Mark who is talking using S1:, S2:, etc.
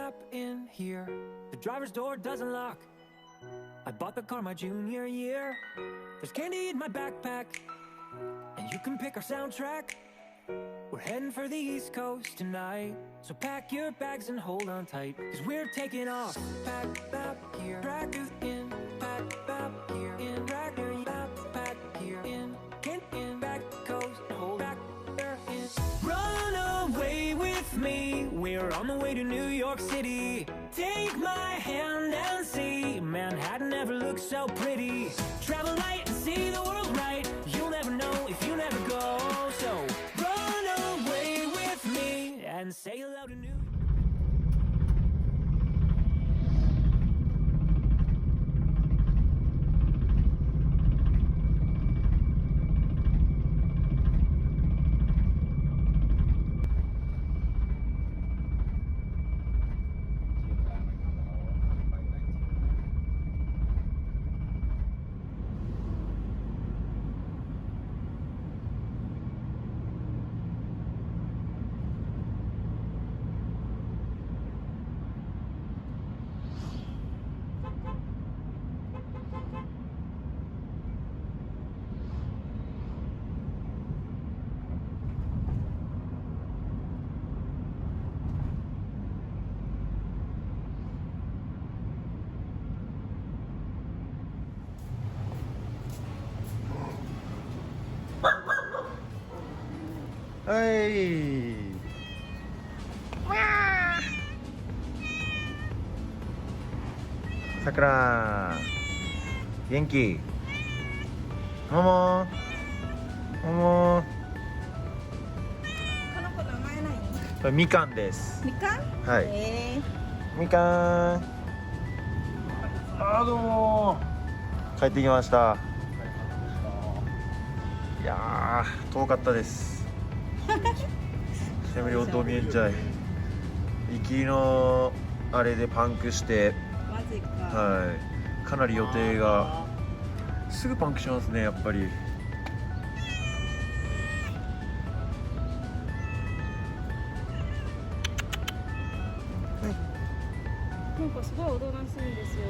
S1: up in here. The driver's door doesn't lock. I bought the car my junior year. There's candy in my backpack, and you can pick our soundtrack. We're heading for the East Coast tonight, so pack your bags and hold on tight, 'cause we're taking off. Pack up here, pack in, pack up here, in, pack here, in, back coast, hold back there, in. Run away with me, we're on the way to New York City. Take my hand and see, Manhattan never looks so pretty. Travel light and see the world right, you'll never know if you never go, so and say hello to New York.
S2: はい。さくら元気？もももも。
S3: この子名前何？
S2: これみかんです。
S3: みかん？
S2: はい。みかん。どうも。帰ってきました。いやー遠かったです。セミオドミエンチャイ行きのあれでパンクして、
S3: マジか。
S2: はい、かなり予定がすぐパンクしますね、やっぱり。
S3: なんかすごいおとなしいんですよ。